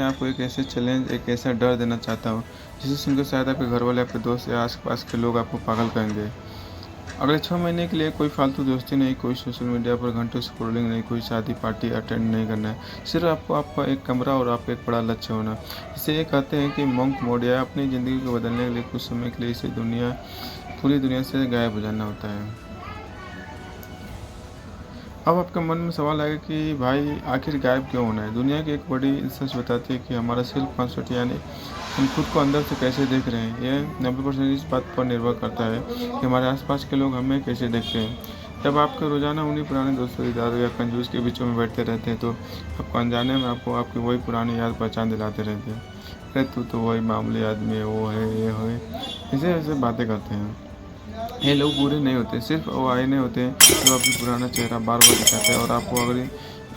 मैं आपको एक ऐसे चैलेंज, एक ऐसा डर देना चाहता हूँ, जिसे सुनकर शायद आपके घर वाले, आपके दोस्त या आस-पास के लोग आपको पागल कहेंगे। अगले 6 महीने के लिए कोई फालतू दोस्ती नहीं, कोई सोशल मीडिया पर घंटों स्क्रॉलिंग नहीं, कोई शादी पार्टी अटेंड नहीं करना है। सिर्फ़ आपको आपका एक कमरा और आपका एक बड़ा लक्ष्य होना। इसे ये कहते हैं कि मंक मोड, या अपनी ज़िंदगी को बदलने के लिए कुछ समय के लिए इसे पूरी दुनिया से गायब हो जाना होता है। अब आपके मन में सवाल आएगा कि भाई आखिर गायब क्यों होना है? दुनिया की एक बड़ी सच बताती है कि हमारा सेल्फ कॉन्सेप्ट, यानी हम खुद को अंदर से कैसे देख रहे हैं, यह 90% इस बात पर निर्भर करता है कि हमारे आसपास के लोग हमें कैसे देखते हैं। जब आपके रोज़ाना उन्हीं पुराने दोस्तों, दारू या कंजूस के बीचों में बैठते रहते हैं, तो आपको अनजाने में आपको आपकी वही पुरानी याद पहचान दिलाते रहते हैं। अरे तू तो वही मामूली आदमी है, वो है, ये है, ऐसे ऐसे बातें करते हैं। ये लोग बुरे नहीं होते, सिर्फ वो आईने होते हैं जो आपकी पुराना चेहरा बार-बार दिखाते हैं और आपको अगली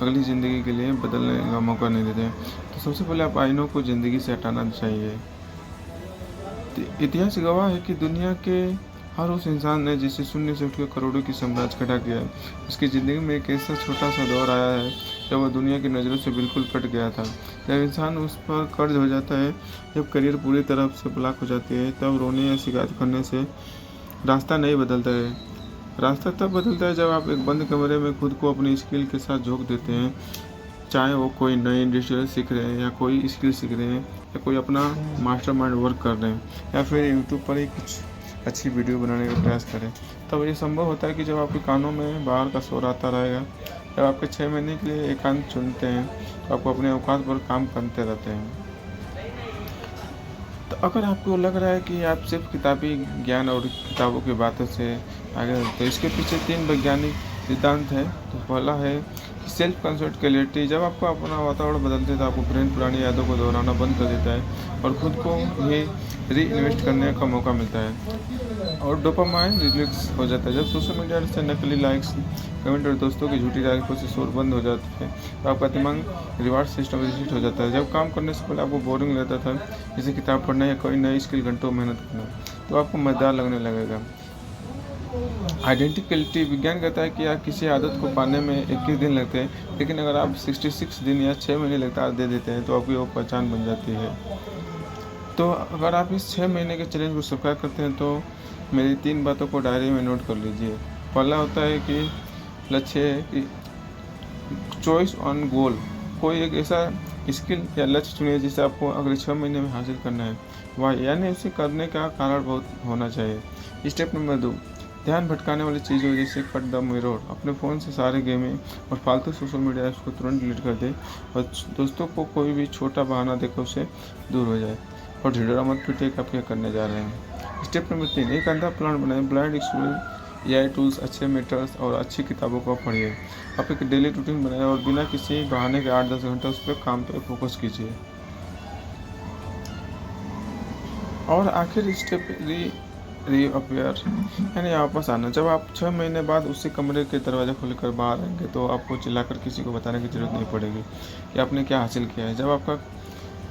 अगली ज़िंदगी के लिए बदलने का मौका नहीं देते। तो सबसे पहले आप आईनों को ज़िंदगी से हटाना चाहिए। इतिहास गवाह है कि दुनिया के हर उस इंसान ने जिसे शून्य से उठकर करोड़ों की साम्राज्य खड़ा किया है, उसकी ज़िंदगी में एक ऐसा छोटा-सा दौर आया है जब वह दुनिया की नज़रों से बिल्कुल कट गया था। जब इंसान उस पर कर्ज हो जाता है, जब करियर पूरी तरह से ब्लॉक हो जाती है, तब रोने या शिकायत करने से रास्ता नहीं बदलता है। रास्ता तब बदलता है जब आप एक बंद कमरे में खुद को अपनी स्किल के साथ झोंक देते हैं। चाहे वो कोई नई इंडस्ट्री सीख रहे हैं, या कोई स्किल सीख रहे हैं, या कोई अपना मास्टरमाइंड वर्क कर रहे हैं, या फिर यूट्यूब पर ही कुछ अच्छी वीडियो बनाने का प्रयास करें। तब ये संभव होता है कि जब आपके कानों में बाहर का शोर आता रहेगा। जब आपके 6 महीने के लिए एकांत चुनते हैं, तो आपको अपने औकात पर काम करते रहते हैं। तो अगर आपको लग रहा है कि आप सिर्फ किताबी ज्ञान और किताबों की बातों से आगे, तो इसके पीछे 3 वैज्ञानिक सिद्धांत है। तो पहला है कि सेल्फ कंसर्ट क्लैरिटी। जब आपको अपना वातावरण बदलते हैं, तो आपको ब्रेन पुरानी यादों को दोहराना बंद कर देता है और खुद को ही री इन्वेस्ट करने का मौका मिलता है और डोपामाइन रिलीज हो जाता है। जब सोशल मीडिया से नकली लाइक्स, कमेंट और दोस्तों की झूठी तारीफों से शोर बंद हो जाता है, तो आपका दिमाग रिवार्ड सिस्टम रिसेट हो जाता है। जब काम करने से पहले आपको बोरिंग लगता था, जैसे किताब पढ़ना या कोई नई स्किल घंटों मेहनत करना, तो आपको मज़ेदार लगने लगेगा। आइडेंटिकलिटी विज्ञान कहता है कि आप किसी आदत को पाने में 21 दिन लगते हैं, लेकिन अगर आप 66 दिन या 6 महीने लगातार दे देते हैं, तो आपकी वो पहचान बन जाती है। तो अगर आप इस 6 महीने के चैलेंज को स्वीकार करते हैं, तो मेरी 3 बातों को डायरी में नोट कर लीजिए। पहला होता है कि लक्ष्य है कि चॉइस ऑन गोल। कोई एक ऐसा स्किल या लक्ष्य चुनिए जिसे आपको अगले 6 महीने में हासिल करना है। वाह, यानी उसे करने का कारण बहुत होना चाहिए। स्टेप नंबर 2, ध्यान भटकाने वाली चीज़ों जैसे कट द मिरर। अपने फ़ोन से सारे गेमिंग और फालतू सोशल मीडिया ऐप्स को तुरंत डिलीट कर दे और दोस्तों को कोई भी छोटा बहाना देकर उससे दूर हो जाए और ढिढोरा मत पीटिए कि आप क्या करने जा रहे हैं। स्टेप नंबर 3, एक अंधा प्लान बनाएं। ब्लाइंड स्कूल, एआई टूल्स, अच्छे मेंटर्स और अच्छी किताबों को पढ़िए। आप एक डेली रूटीन बनाएं और बिना किसी बहाने के 8-10 घंटे उस पर काम पर फोकस कीजिए। और आखिर स्टेप रीअपियर, यानी वापस आना। जब आप 6 महीने बाद उसी कमरे के दरवाज़ा खोलकर बाहर आएंगे, तो आपको चिल्लाकर किसी को बताने की ज़रूरत नहीं पड़ेगी कि आपने क्या हासिल किया है। जब आपका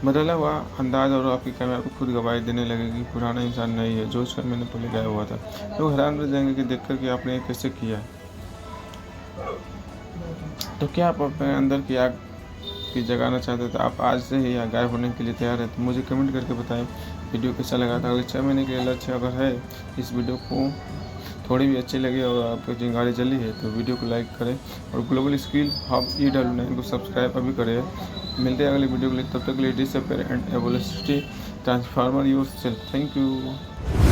बदला हुआ अंदाज और आपकी कैमरा को खुद गवाही देने लगेगी, पुराना इंसान नहीं है जो 6 महीने पहले गायब हुआ था। लोग हैरान रह जाएंगे कि देखकर कि आपने कैसे किया। तो क्या आप अपने अंदर की आग की जगाना चाहते थे? आप आज से ही या गायब होने के लिए तैयार है? तो मुझे कमेंट करके बताएं वीडियो कैसा लगा था। अगले 6 महीने के लिए लक्ष्य अगर है, इस वीडियो को थोड़ी भी अच्छी लगी और आपकी चिंगारी जली है, तो वीडियो को लाइक करें और ग्लोबल स्किल हब EW9 को सब्सक्राइब अभी करें। मिलते हैं अगली वीडियो के लिए, तब तक के लिए disappear and evolutionary transformer yourself. Thank you.